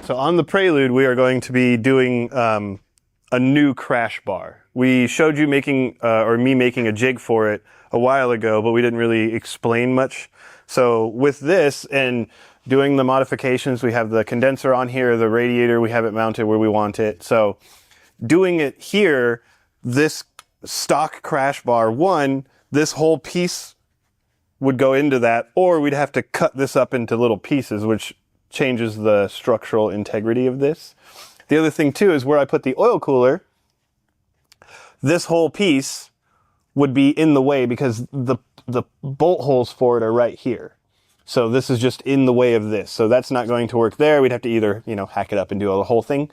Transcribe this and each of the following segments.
So on the Prelude, we are going to be doing a new crash bar. We showed you making, or me making a jig for it a while ago, but we didn't really explain much. So with this and doing the modifications, we have the condenser on here, the radiator, we have it mounted where we want it. So doing it here, this stock crash bar, this whole piece would go into that, or we'd have to cut this up into little pieces, which changes the structural integrity of this. The other thing too is where I put the oil cooler, this whole piece would be in the way because the bolt holes for it are right here. So this is just in the way of this. So that's not going to work there. We'd have to either, hack it up and do the whole thing.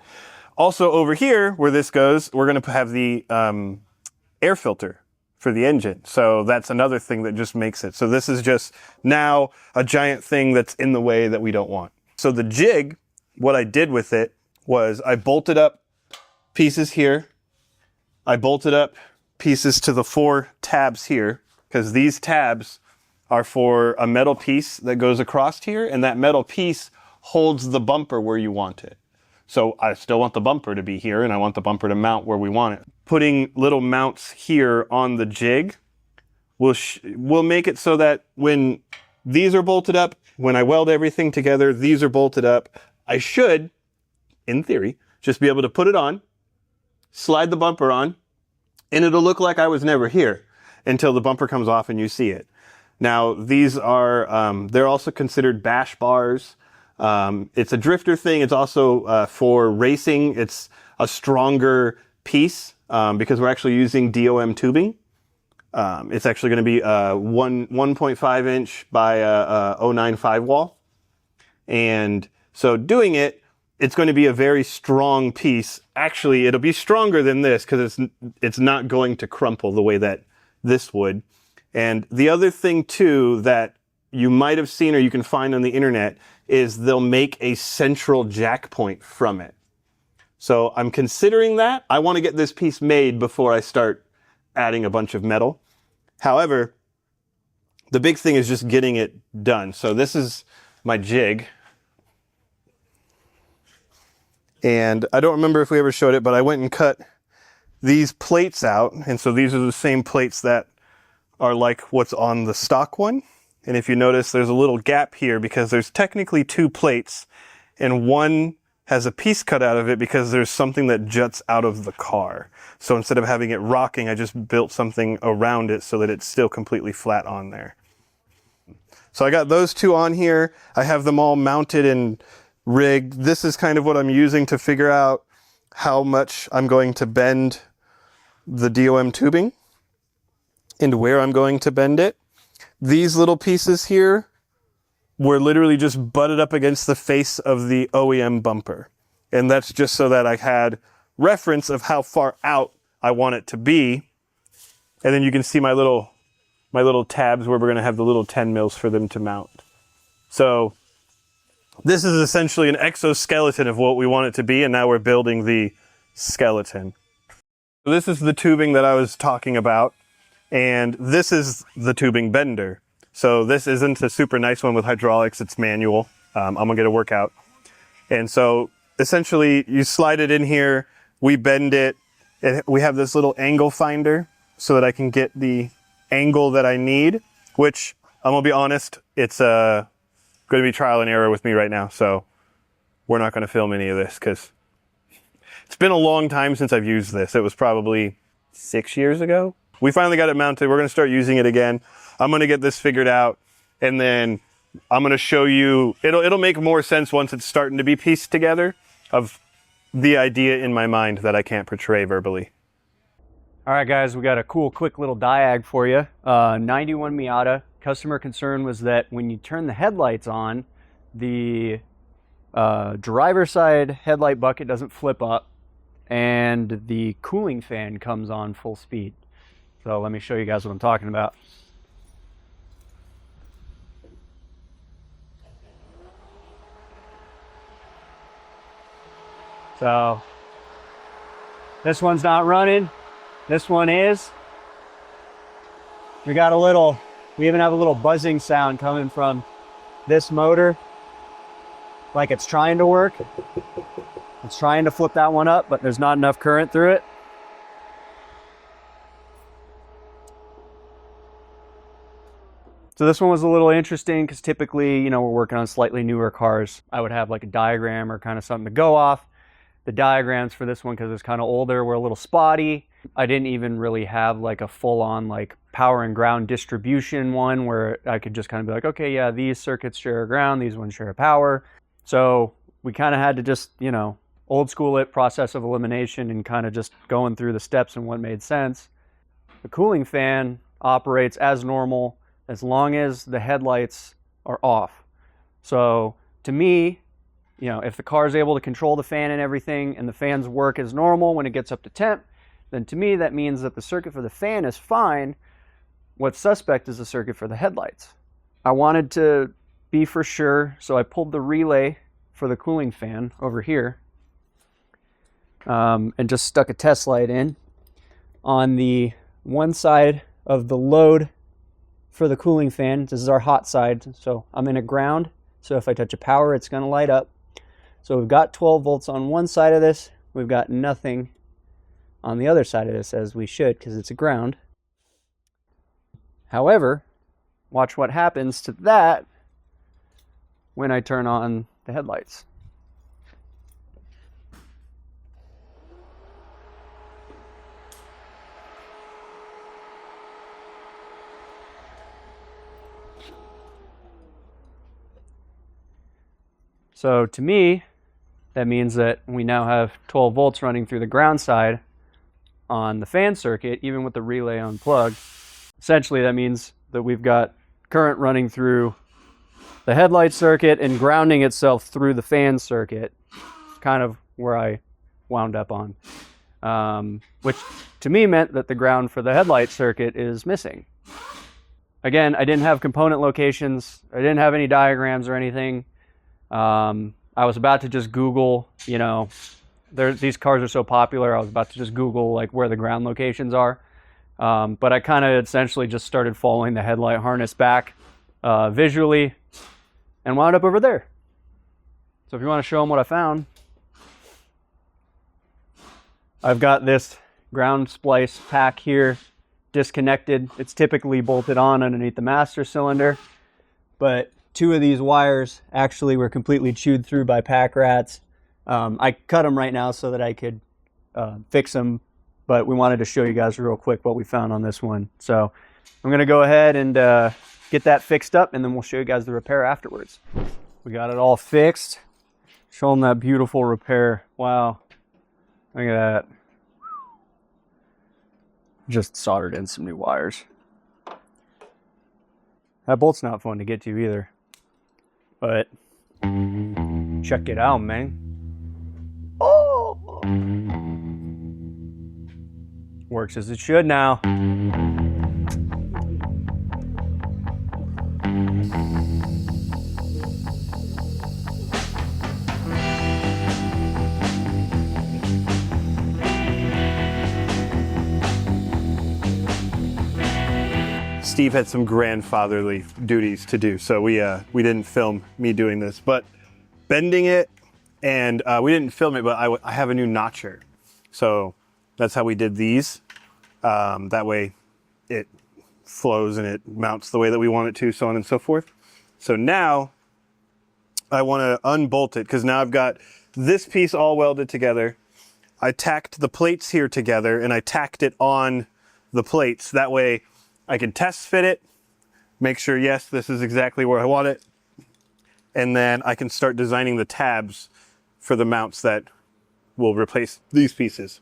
Also over here where this goes, we're going to have the air filter for the engine. So that's another thing that just makes it. So this is just now a giant thing that's in the way that we don't want. So the jig, what I did with it was I bolted up pieces here. I bolted up pieces to the 4 tabs here, because these tabs are for a metal piece that goes across here, and that metal piece holds the bumper where you want it. So I still want the bumper to be here, and I want the bumper to mount where we want it. Putting little mounts here on the jig will make it so that when these are bolted up, when I weld everything together, these are bolted up, I should, in theory, just be able to put it on, slide the bumper on, and it'll look like I was never here until the bumper comes off and you see it. Now, these are, they're also considered bash bars. It's a drifter thing. It's also for racing. It's a stronger piece because we're actually using DOM tubing. It's actually going to be a 1.5 inch by a 0.95 wall. And so doing it, it's going to be a very strong piece. Actually, it'll be stronger than this because it's not going to crumple the way that this would. And the other thing too that you might have seen or you can find on the internet is they'll make a central jack point from it. So I'm considering that. I want to get this piece made before I start adding a bunch of metal. However, the big thing is just getting it done. So this is my jig. And I don't remember if we ever showed it, but I went and cut these plates out. And so these are the same plates that are like what's on the stock one. And if you notice, there's a little gap here because there's technically 2 plates and one has a piece cut out of it because there's something that juts out of the car. So instead of having it rocking, I just built something around it so that it's still completely flat on there. So I got those 2 on here. I have them all mounted and rigged. This is kind of what I'm using to figure out how much I'm going to bend the DOM tubing and where I'm going to bend it. These little pieces here were literally just butted up against the face of the OEM bumper. And that's just so that I had reference of how far out I want it to be. And then you can see my little tabs where we're going to have the little 10 mils for them to mount. So this is essentially an exoskeleton of what we want it to be, and now we're building the skeleton. So this is the tubing that I was talking about, and this is the tubing bender. So this isn't a super nice one with hydraulics, it's manual. I'm gonna get a workout. And so essentially you slide it in here, we bend it, and we have this little angle finder so that I can get the angle that I need, which I'm gonna be honest, it's going to be trial and error with me right now, so we're not going to film any of this because it's been a long time since I've used this. It was probably 6 years ago. We finally got it mounted. We're going to start using it again. I'm going to get this figured out, and then I'm going to show you. It'll make more sense once it's starting to be pieced together of the idea in my mind that I can't portray verbally. All right, guys, we got a cool, quick little diag for you. 91 Miata. Customer concern was that when you turn the headlights on, the driver's side headlight bucket doesn't flip up and the cooling fan comes on full speed. So let me show you guys what I'm talking about. So this one's not running. This one is. We even have a little buzzing sound coming from this motor. like it's trying to work. It's trying to flip that one up, but there's not enough current through it. So this one was a little interesting because typically, you know, we're working on slightly newer cars. I would have like a diagram or kind of something to go off. The diagrams for this one, because it's kind of older, were a little spotty. I didn't even really have like a full-on like power and ground distribution one where I could just kind of be like, okay, yeah, these circuits share a ground, these ones share a power. So we kind of had to just, you know, old school it, process of elimination, and kind of just going through the steps and what made sense. The cooling fan operates as normal as long as the headlights are off. So to me, you know, if the car is able to control the fan and everything, and the fans work as normal when it gets up to temp, then to me that means that the circuit for the fan is fine. What's suspect is the circuit for the headlights. I wanted to be for sure, so I pulled the relay for the cooling fan over here and just stuck a test light in on the one side of the load for the cooling fan. This is our hot side, so I'm in a ground, so if I touch a power, it's going to light up. So we've got 12 volts on one side of this, we've got nothing on the other side of this, as we should, because it's a ground. However, watch what happens to that when I turn on the headlights. So to me, that means that we now have 12 volts running through the ground side on the fan circuit, even with the relay unplugged. Essentially, that means that we've got current running through the headlight circuit and grounding itself through the fan circuit, kind of where I wound up on, which to me meant that the ground for the headlight circuit is missing. Again, I didn't have component locations. I didn't have any diagrams or anything. I was about to just Google, you know, these cars are so popular, I was about to just Google like where the ground locations are. But I kind of essentially just started following the headlight harness back visually and wound up over there. So if you want to show them what I found, I've got this ground splice pack here disconnected. It's typically bolted on underneath the master cylinder, but two of these wires actually were completely chewed through by pack rats. I cut them right now so that I could fix them, but we wanted to show you guys real quick what we found on this one. So I'm going to go ahead and get that fixed up, and then we'll show you guys the repair afterwards. We got it all fixed. Show them that beautiful repair. Wow. Look at that. Just soldered in some new wires. That bolt's not fun to get to either. But check it out, man. Oh! Works as it should now. Steve had some grandfatherly duties to do, so we didn't film me doing this, but bending it, and we didn't film it, but I have a new notcher, so that's how we did these. That way it flows and it mounts the way that we want it to, so on and so forth. So now I want to unbolt it, because now I've got this piece all welded together. I tacked the plates here together, and I tacked it on the plates. That way I can test fit it, make sure, yes, this is exactly where I want it, and then I can start designing the tabs for the mounts that will replace these pieces.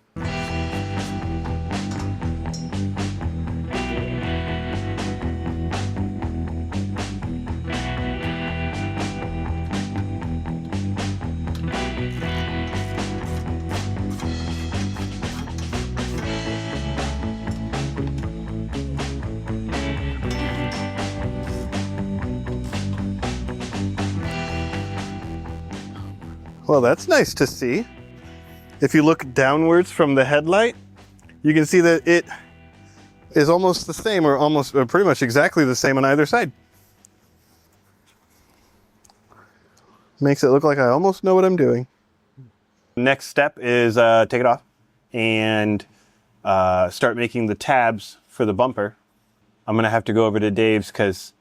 Well, that's nice to see. If you look downwards from the headlight, you can see that it is almost the same, or pretty much exactly the same on either side. Makes it look like I almost know what I'm doing. Next step is take it off and start making the tabs for the bumper. I'm gonna have to go over to Dave's because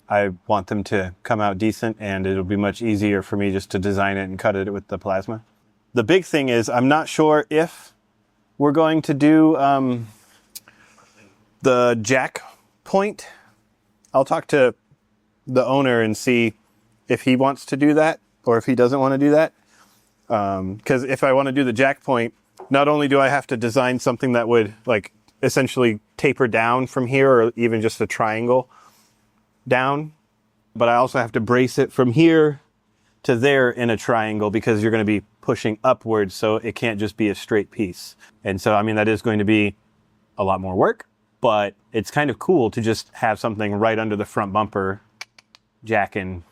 I want them to come out decent, and it'll be much easier for me just to design it and cut it with the plasma. The big thing is I'm not sure if we're going to do the jack point. I'll talk to the owner and see if he wants to do that or if he doesn't want to do that. Because if I want to do the jack point, not only do I have to design something that would like essentially taper down from here or even just a triangle down, but I also have to brace it from here to there in a triangle because you're going to be pushing upwards, so it can't just be a straight piece. And so, I mean, that is going to be a lot more work, but it's kind of cool to just have something right under the front bumper, jack, and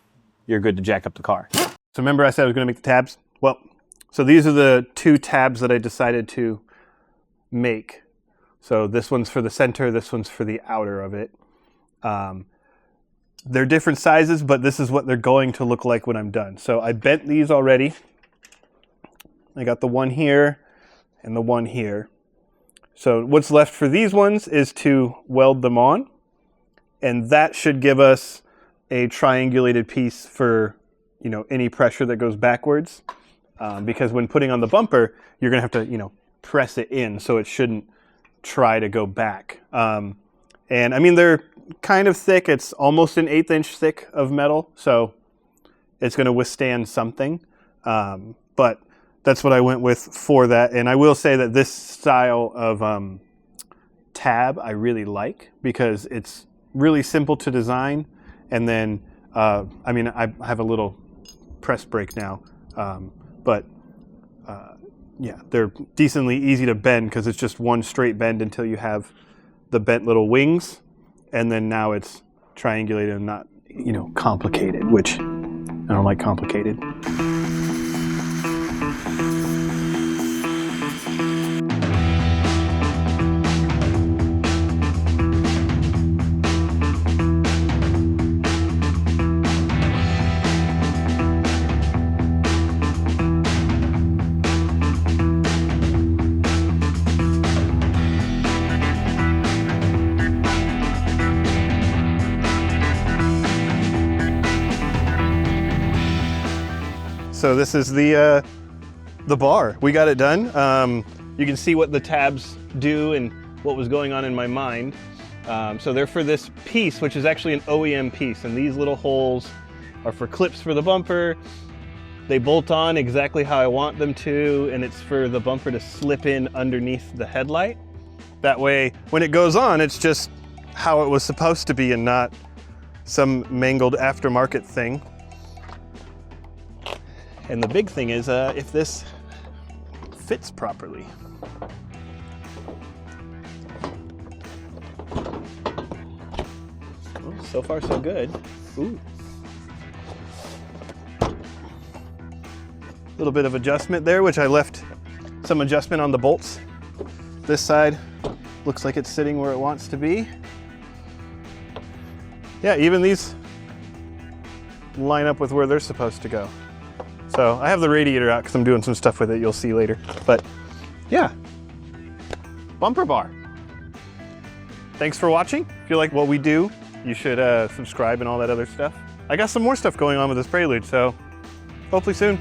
you're good to jack up the car. So remember I said I was going to make the tabs? Well, so these are the two tabs that I decided to make. So this one's for the center, this one's for the outer of it. They're different sizes, but this is what they're going to look like when I'm done. So I bent these already. I got the one here and the one here. So what's left for these ones is to weld them on, and that should give us a triangulated piece for, you know, any pressure that goes backwards. Because when putting on the bumper, you're gonna have to, you know, press it in so it shouldn't try to go back. And I mean, they're kind of thick. It's almost an 1/8 inch thick of metal, so it's going to withstand something. But that's what I went with for that. And I will say that this style of tab I really like because it's really simple to design. And then, I mean, I have a little press brake now, but yeah, they're decently easy to bend because it's just one straight bend until you have the bent little wings. And then now it's triangulated and not, you know, complicated, which I don't like complicated. So this is the bar. We got it done. You can see what the tabs do and what was going on in my mind. So they're for this piece, which is actually an OEM piece, and these little holes are for clips for the bumper. They bolt on exactly how I want them to, and it's for the bumper to slip in underneath the headlight. That way, when it goes on, it's just how it was supposed to be and not some mangled aftermarket thing. And the big thing is if this fits properly. Well, so far so good. Ooh. Little bit of adjustment there, which I left some adjustment on the bolts. This side looks like it's sitting where it wants to be. Yeah, even these line up with where they're supposed to go. So I have the radiator out because I'm doing some stuff with it, you'll see later. But yeah, bumper bar. Thanks for watching. If you like what we do, you should subscribe and all that other stuff. I got some more stuff going on with this Prelude, so hopefully soon.